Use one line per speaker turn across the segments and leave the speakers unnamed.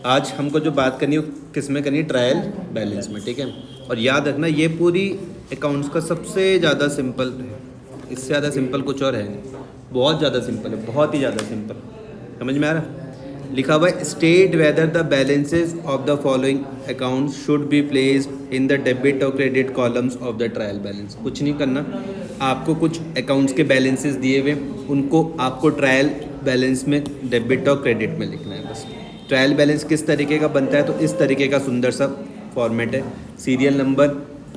आज हमको जो बात करनी है किस में करनी है, ट्रायल बैलेंस में, ठीक है। और याद रखना ये पूरी अकाउंट्स का सबसे ज़्यादा सिंपल है, इससे ज़्यादा सिंपल कुछ और है नहीं, बहुत ज़्यादा सिंपल है, बहुत ही ज़्यादा सिंपल। समझ में आ रहा? लिखा हुआ है state whether the balances of the following account should be placed in the debit और credit columns of the trial balance. कुछ नहीं करना, आपको कुछ अकाउंट्स के बैलेंसेस दिए हुए, उनको आपको ट्रायल बैलेंस में डेबिट और क्रेडिट में लिखना है बस। ट्रायल बैलेंस किस तरीके का बनता है, तो इस तरीके का सुंदर सा फॉर्मेट है। Serial number,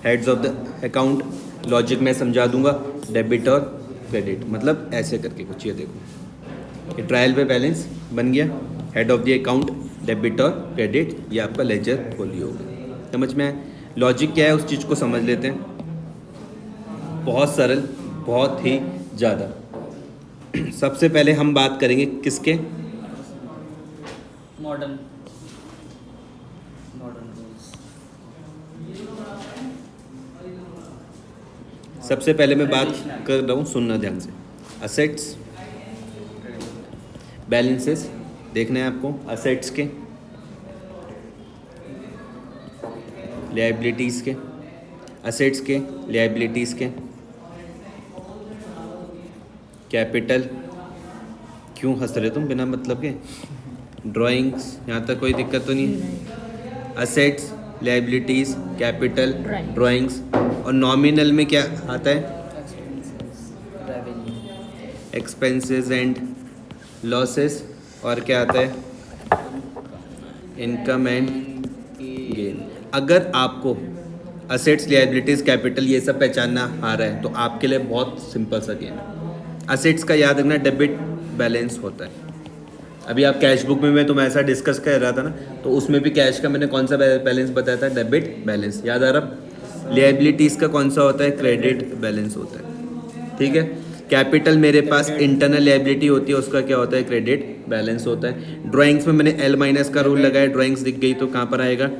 heads of the account, logic मैं समझा दूंगा, डेबिट और क्रेडिट, मतलब ऐसे करके कुछ। ये देखो ये ट्रायल पे बैलेंस बन गया, head of the account, debit और क्रेडिट, ये आपका लेजर फोलियो होगा। समझ में आए? लॉजिक क्या है उस चीज़ को समझ लेते हैं। बहुत सरल, बहुत ही ज़्यादा। सबसे पहले हम बात करेंगे किसके,
मॉडर्न रूल्स।
सबसे पहले मैं बात कर रहा हूँ, सुनना ध्यान से। असेट्स बैलेंसेस देखना है आपको, असेट्स के, लायबिलिटीज़ के, असेट्स के, लायबिलिटीज़ के, कैपिटल। क्यों हंस रहे तुम बिना मतलब के? ड्राइंग्स, यहाँ तक कोई दिक्कत तो नहीं? Assets, liabilities, capital, drawings. और नॉमिनल में क्या आता है? Expenses and losses. और क्या आता है? Income and gain. अगर आपको असेट्स, लायबिलिटीज़, कैपिटल ये सब पहचानना आ रहा है तो आपके लिए बहुत सिंपल सा गेम है। असेट्स का याद रखना डेबिट बैलेंस होता है। अभी आप कैश बुक में मैं तुम्हें ऐसा डिस्कस कर रहा था ना, तो उसमें भी कैश का मैंने कौन सा बैलेंस बताया था? Debit balance. याद आ रहा? लायबिलिटीज़ का कौन सा होता है? क्रेडिट बैलेंस होता है, ठीक है। कैपिटल मेरे पास इंटरनल लायबिलिटी होती है, उसका क्या होता है? क्रेडिट बैलेंस होता है। ड्राइंग्स में मैंने L माइनस का रूल लगाया, ड्राइंग्स दिख गई तो कहाँ पर आएगा?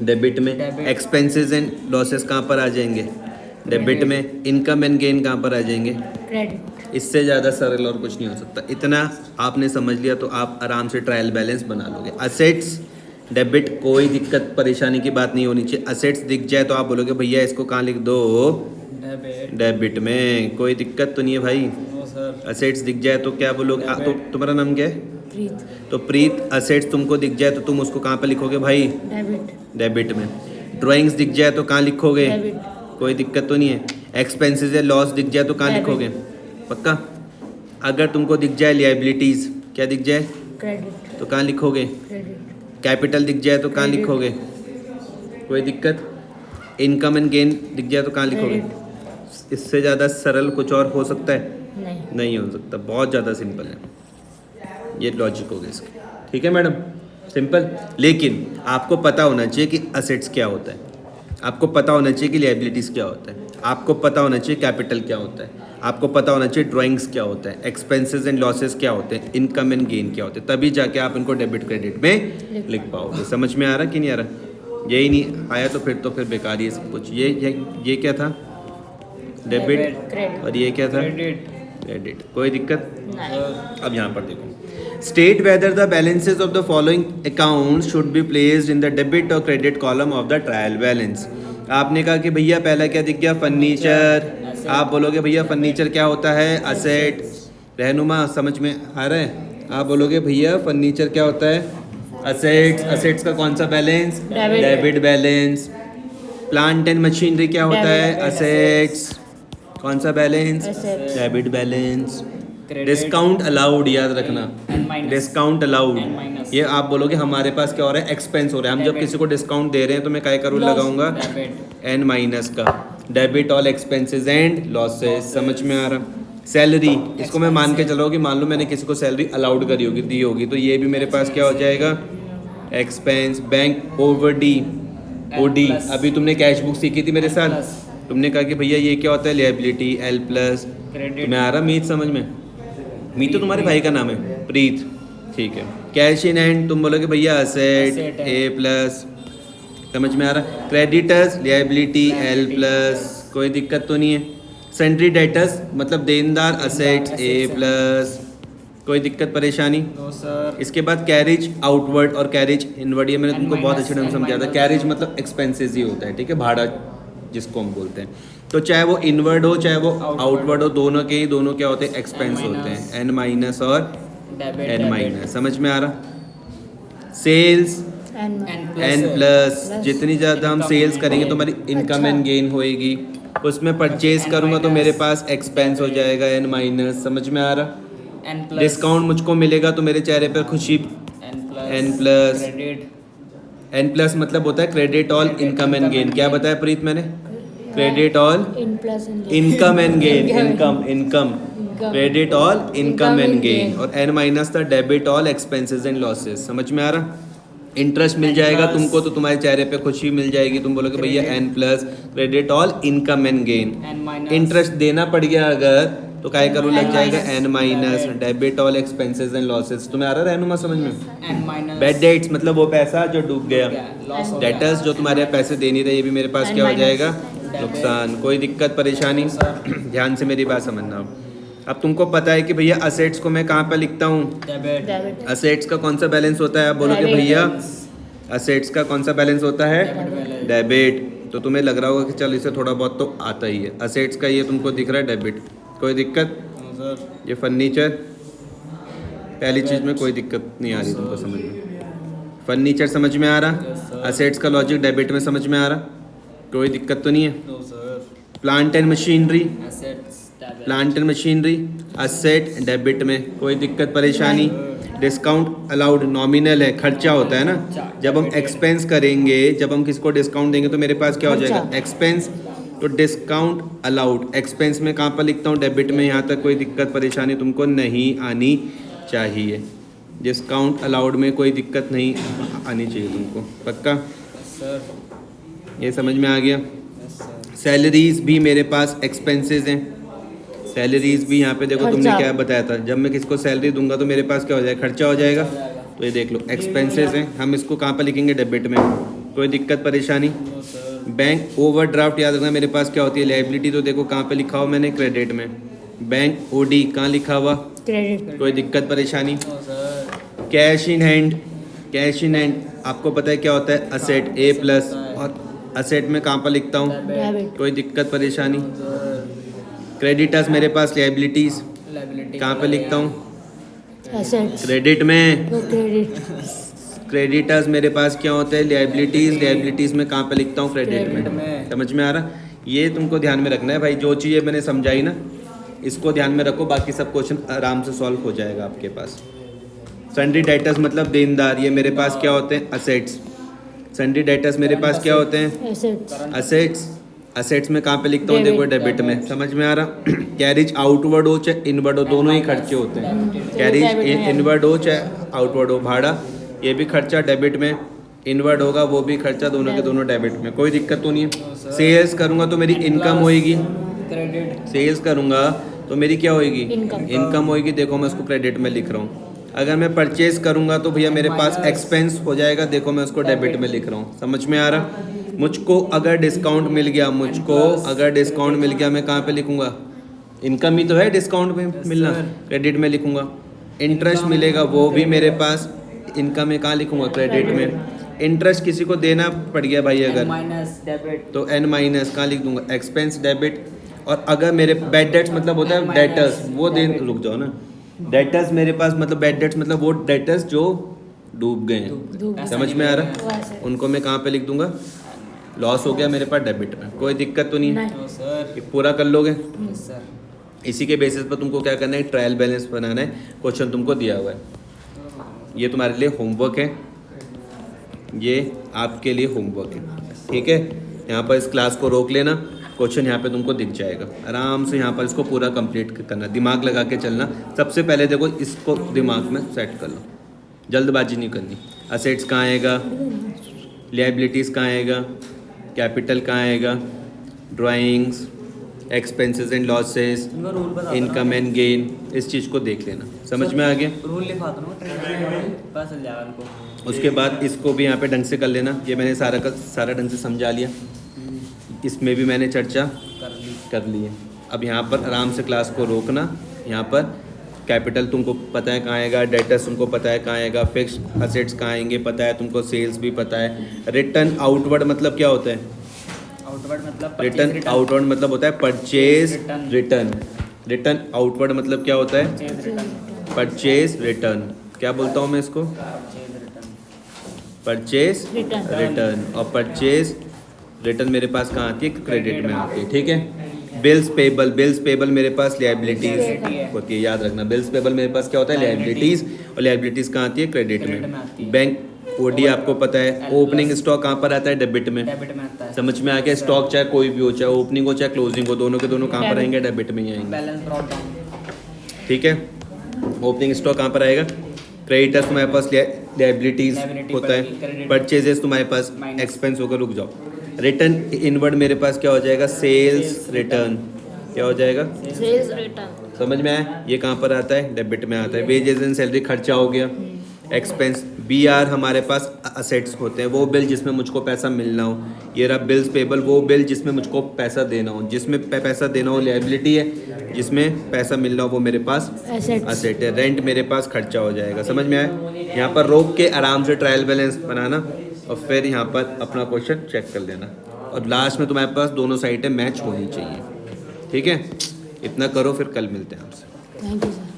डेबिट में। एक्सपेंसेस एंड लॉसेस कहाँ पर आ जाएंगे? डेबिट में। इनकम एंड गेन कहाँ पर आ जाएंगे?
क्रेडिट।
इससे ज़्यादा सरल और कुछ नहीं हो सकता। इतना आपने समझ लिया तो आप आराम से ट्रायल बैलेंस बना लोगे। असेट्स, डेबिट, कोई दिक्कत परेशानी की बात नहीं होनी चाहिए। असेट्स दिख जाए तो आप बोलोगे भैया इसको कहाँ लिख दो? डेबिट में। कोई दिक्कत तो नहीं है भाई? असेट्स दिख जाए तो क्या बोलोगे? तो तुम्हारा नाम क्या है?
प्रीत।
तो प्रीत, असेट्स तुमको दिख जाए तो तुम उसको कहाँ पर लिखोगे भाई?
डेबिट।
डेबिट में। ड्राइंग्स दिख जाए तो कहाँ लिखोगे?
डेबिट।
कोई दिक्कत तो नहीं है? एक्सपेंसेस या लॉस दिख जाए तो कहाँ लिखोगे? पक्का? अगर तुमको दिख जाए लायबिलिटीज़, क्या दिख जाए?
क्रेडिट।
तो कहाँ लिखोगे?
क्रेडिट।
कैपिटल दिख जाए तो कहाँ
Credit.
लिखोगे? कोई दिक्कत? इनकम एंड गेन दिख जाए तो कहाँ लिखोगे? इससे ज़्यादा सरल कुछ और हो सकता है?
नहीं।
नहीं हो सकता, बहुत ज़्यादा सिंपल है। ये लॉजिक हो गया इसका, ठीक है मैडम? सिंपल। लेकिन आपको पता होना चाहिए कि असेट्स क्या होता है, आपको पता होना चाहिए कि लायबिलिटीज़ क्या होता है, आपको पता होना चाहिए कैपिटल क्या होता है, आपको पता होना चाहिए ड्राइंग्स क्या होता है, एक्सपेंसेस एंड लॉसेस क्या होते हैं, इनकम एंड गेन क्या होते हैं, तभी जाके आप इनको डेबिट क्रेडिट में लिख पाओगे। समझ में आ रहा कि नहीं आ रहा? यही नहीं आया तो फिर बेकार ही है सब कुछ। ये क्या था? डेबिट।
क्रेडिट।
और ये क्या था? क्रेडिट। कोई दिक्कत?
नहीं।
अब यहाँ पर देखो, state whether the balances of the following account should be placed in the debit और credit column of the trial balance. आपने कहा कि भैया पहला क्या दिख गया? फर्नीचर। आप बोलोगे भैया फर्नीचर क्या होता है? असेट। रहनुमा समझ में आ रहा है? आप बोलोगे भैया फर्नीचर क्या होता है? असेट्स। असेट्स का कौन सा balance? Debit balance. Plant and machinery क्या होता है? असेट्स। कौन सा balance? Debit balance. Discount allowed, याद रखना, डिस्काउंट अलाउड। ये आप बोलोगे हमारे पास क्या हो रहा है? एक्सपेंस हो रहा है। हम जब किसी को डिस्काउंट दे रहे हैं तो मैं काय का रूल लगाऊंगा? एन माइनस का। Debit all expenses and losses. समझ में आ रहा? सैलरी, इसको मैं मान के चल रहा हूँ कि मान लो मैंने किसी को सैलरी अलाउड करी होगी, दी होगी, तो ये भी मेरे पास क्या हो जाएगा? Expense. Bank over D, OD. अभी तुमने कैश बुक सीखी थी मेरे साथ, तुमने कहा कि भैया ये क्या होता है? लायबिलिटी। L plus. तुम्हें आ रहा मीत समझ में? मीत तो तुम्हारे भाई का नाम है, प्रीत, ठीक है। कैश इन हैंड तुम बोलोगे भैया असेट, ए प्लस। समझ में आ रहा? Creditors, liability, L plus. कोई दिक्कत तो नहीं है? सेंट्री डेटर्स मतलब देनदार, असेट्स, ए प्लस। कोई दिक्कत परेशानी?
No sir.
इसके बाद कैरेज आउटवर्ड और कैरेज इनवर्ड, ये मैंने
N
तुमको बहुत
minus,
अच्छे ढंग से
N
समझाया था।
minus।
कैरेज मतलब एक्सपेंसेस ही होता है, ठीक है, भाड़ा जिसको हम बोलते हैं। तो चाहे वो इनवर्ड हो चाहे वो आउटवर्ड हो, दोनों के ही दोनों क्या होते हैं? एक्सपेंस होते हैं, एन माइनस और
डेबिट
एन माइनस। समझ में आ रहा? सेल्स
एन
एन प्लस, जितनी ज़्यादा हम सेल्स करेंगे तो हमारी इनकम एंड गेन होएगी। उसमें परचेज करूँगा तो मेरे पास एक्सपेंस हो जाएगा एन माइनस। समझ में आ रहा?
एन प्लस
डिस्काउंट मुझको मिलेगा तो मेरे चेहरे पर खुशी। N plus।
Credit
N plus मतलब होता है credit all income and gain. क्या बताया प्रीत मैंने? Credit all
in plus
income and gain, income credit all income and gain. और एन माइनस था debit all expenses and losses. समझ में आ रहा? इंटरेस्ट मिल जाएगा तुमको तो तुम्हारे चेहरे पे खुशी मिल जाएगी, तुम बोलोगे भैया N plus credit all income and gain.
N minus
interest देना पड़ गया अगर तो काय करो लग
N
जाएगा
minus।
N minus debit all expenses and losses. तुम्हें आ रहा है रहनुमा समझ में?
एन माइनस
बैड डेट्स मतलब वो पैसा जो डूब गया।
लॉस हो
डेटर्स जो तुम्हारे पैसे दे नहीं रहे, ये भी मेरे पास
N
क्या हो
minus।
जाएगा? नुकसान। कोई दिक्कत परेशानी? ध्यान से मेरी बात समझना। अब तुमको पता है कि भैया असेट्स को मैं कहाँ पर लिखता हूँ?
डेबिट
डेबिट
असेट्स का कौन सा बैलेंस होता है? आप बोलोगे
Debit।
भैया असेट्स का कौन सा बैलेंस होता है?
Debit।
डेबिट। तो तुम्हें लग रहा होगा कि चल इसे थोड़ा बहुत तो आता ही है। असेट्स का ये तुमको दिख रहा है डेबिट। कोई दिक्कत?
No sir.
ये फर्नीचर, पहली चीज में कोई दिक्कत नहीं आ रही तुमको समझ में? फर्नीचर समझ में आ रहा?
Yes, sir।
असेट्स का लॉजिक डेबिट में समझ में आ रहा? कोई दिक्कत तो नहीं है?
No sir.
Plant and machinery,
assets debit
plant and machinery asset debit में। कोई दिक्कत परेशानी? डिस्काउंट अलाउड नॉमिनल है, खर्चा होता है ना। जब हम एक्सपेंस करेंगे, जब हम किसको डिस्काउंट देंगे तो मेरे पास क्या हो
खर्चा।
जाएगा? एक्सपेंस। तो डिस्काउंट अलाउड एक्सपेंस में कहाँ पर लिखता हूँ? डेबिट में। यहाँ तक कोई दिक्कत परेशानी तुमको नहीं आनी चाहिए। डिस्काउंट अलाउड में कोई दिक्कत नहीं आनी चाहिए तुमको, पक्का?
सर।
ये समझ में आ गया?
Yes sir.
सैलरीज भी मेरे पास एक्सपेंसेस हैं। सैलरीज भी यहाँ पे देखो तुमने
खर्चा।
क्या बताया था, जब मैं किसको सैलरी दूंगा तो मेरे पास क्या हो जाएगा? खर्चा हो जाएगा। तो ये देख लो एक्सपेंसेस हैं, हम इसको कहाँ पर लिखेंगे? डेबिट में। कोई दिक्कत परेशानी?
No sir.
बैंक ओवरड्राफ्ट याद रखना मेरे पास क्या होती है? लायबिलिटी। तो देखो कहाँ पे लिखा हुआ मैंने? क्रेडिट में। बैंक ओडी कहाँ लिखा हुआ?
क्रेडिट
कोई दिक्कत परेशानी?
No sir.
Cash in hand, cash in hand आपको पता है क्या होता है? Asset A plus. और असेट में कहाँ पर लिखता हूँ?
डेबिट
कोई दिक्कत परेशानी?
सर।
क्रेडिटर्स मेरे पास लायबिलिटीज
लायबिलिटी
कहाँ पे लिखता हूँ?
एसेट्स
क्रेडिट में।
तो क्रेडिट
क्रेडिटर्स मेरे पास क्या होते हैं? लायबिलिटीज। लायबिलिटीज में कहाँ पे लिखता हूँ? क्रेडिट
क्रेडिट
में।
में।
समझ में आ रहा? ये तुमको ध्यान में रखना है भाई, जो चीज़ें मैंने समझाई ना इसको ध्यान में रखो, बाकी सब क्वेश्चन आराम से सॉल्व हो जाएगा आपके पास। सन्ड्री डेटर्स मतलब देनदार, ये मेरे पास क्या होते हैं? असेट्स। सन्ड्री डेटर्स मेरे पास क्या होते हैं?
Assets
assets. असेट्स में कहाँ पे लिखता हूँ? देखो
Debit।
डेबिट में। समझ में आ रहा? कैरिज आउटवर्ड हो चाहे इनवर्ड हो, दोनों ही खर्चे होते हैं। कैरिज
Debit में।
इनवर्ड हो चाहे आउटवर्ड हो, भाड़ा ये भी खर्चा डेबिट में, इनवर्ड होगा वो भी खर्चा, दोनों के दोनों डेबिट में। कोई दिक्कत तो नहीं है? सेल्स करूँगा तो मेरी इनकम होएगी।
क्रेडिट
सेल्स करूँगा तो मेरी क्या होएगी?
Income।
इनकम होएगी। देखो मैं उसको क्रेडिट में लिख रहा हूँ। अगर मैं परचेज करूँगा तो भैया मेरे पास
Minus।
एक्सपेंस हो जाएगा। देखो मैं उसको डेबिट में लिख रहा हूँ। समझ में आ रहा? मुझको अगर डिस्काउंट मिल गया, मुझको अगर डिस्काउंट मिल गया, मैं कहाँ पे लिखूँगा? इनकम ही तो है डिस्काउंट में मिलना,
sir।
क्रेडिट में लिखूँगा। इंटरेस्ट मिलेगा वो भी मेरे पास इनकम में कहाँ लिखूँगा? क्रेडिट में। इंटरेस्ट किसी को देना पड़ गया भाई अगर,
माइनस डेबिट
तो एन माइनस कहाँ लिख दूंगा? Expense debit. और अगर मेरे बैड डेट्स मतलब होता है डेटर्स, वो दिन रुक जाओ ना, डेटर्स मेरे पास मतलब बैड डेट्स मतलब वो डेटर्स जो डूब गए हैं। समझ में आ रहा? उनको मैं कहाँ पे लिख दूंगा? लॉस हो गया मेरे पास डेबिट में। कोई दिक्कत तो नहीं है?
नहीं।
No sir.
ये पूरा कर लोगे?
Yes sir.
इसी के बेसिस पर तुमको क्या करना है? ट्रायल बैलेंस बनाना है। क्वेश्चन तुमको दिया हुआ है, ये तुम्हारे लिए होमवर्क है, ये आपके लिए होमवर्क है, ठीक है? यहाँ पर इस क्लास को रोक लेना, क्वेश्चन यहाँ पे तुमको दिख जाएगा। आराम से यहाँ पर इसको पूरा कंप्लीट करना, दिमाग लगा के चलना। सबसे पहले देखो इसको दिमाग में सेट कर लो, जल्दबाजी नहीं करनी। असेट्स कहाँ आएगा? लायबिलिटीज़ कहाँ आएगा? कैपिटल कहाँ आएगा? ड्राइंग्स, एक्सपेंसेस एंड लॉसेस,
इनका रूल बता
इनकम एंड गेन, इस चीज़ को देख लेना। समझ में आ गया?
रूल लिखा दो ना, पता चल जाएगा उनको।
उसके बाद इसको भी यहाँ पे ढंग से कर लेना। ये मैंने सारा का सारा ढंग से समझा लिया, इसमें भी मैंने चर्चा
कर ली।
कर ली है। अब यहाँ पर आराम से क्लास को रोकना, यहाँ पर कैपिटल तुमको पता है कहाँ आएगा, डेटर्स तुमको पता है कहाँ आएगा, फिक्स्ड असेट्स कहाँ आएंगे पता है तुमको, सेल्स भी पता है। रिटर्न आउटवर्ड मतलब क्या होता है?
आउटवर्ड मतलब
रिटर्न आउटवर्ड मतलब होता है परचेज रिटर्न। रिटर्न आउटवर्ड मतलब क्या होता है? Purchase return. क्या बोलता हूँ मैं इसको? Purchase return. और परचेज रिटर्न मेरे पास कहाँ आती है? क्रेडिट में आती है, ठीक है। बिल्स पेबल, बिल्स पेबल मेरे पास लायबिलिटीज होती है, याद रखना। बिल्स पेबल मेरे पास क्या होता है? लायबिलिटीज। और लायबिलिटीज कहाँ आती है? क्रेडिट में। बैंक ओडी आपको पता है। ओपनिंग स्टॉक कहाँ पर आता है? डेबिट में।
डेबिट में आता है।
समझ में आ गया? स्टॉक चाहे कोई भी हो, चाहे ओपनिंग हो चाहे क्लोजिंग हो, दोनों के दोनों कहाँ पर आएंगे? डेबिट में ही आएंगे,
बैलेंस ब्रॉट डाउन।
ठीक है। ओपनिंग स्टॉक कहाँ पर आएगा? क्रेडिटर्स तुम्हारे पास लायबिलिटीज होता है, परचेजेस तुम्हारे पास एक्सपेंस होकर, रुक जाओ। रिटर्न इनवर्ड मेरे पास क्या हो जाएगा? Sales return. क्या हो जाएगा?
Sales return.
समझ में आया? ये कहाँ पर आता है? डेबिट में आता है। वेजेस एंड सैलरी खर्चा हो गया, एक्सपेंस। बी आर हमारे पास असेट्स होते हैं, वो बिल जिसमें मुझको पैसा मिलना हो। ये रहा बिल्स पेबल, वो बिल जिसमें मुझको पैसा देना हो। जिसमें पैसा देना हो लायबिलिटी है, जिसमें पैसा मिलना हो वो मेरे पास असेट है। रेंट मेरे पास खर्चा हो जाएगा। समझ में आया? यहाँ पर रोक के आराम से ट्रायल बैलेंस बनाना और फिर यहाँ पर अपना क्वेश्चन चेक कर लेना। और लास्ट में तुम्हारे पास दोनों साइडें मैच होनी चाहिए, ठीक है। इतना करो, फिर कल मिलते हैं आपसे।
Thank you sir.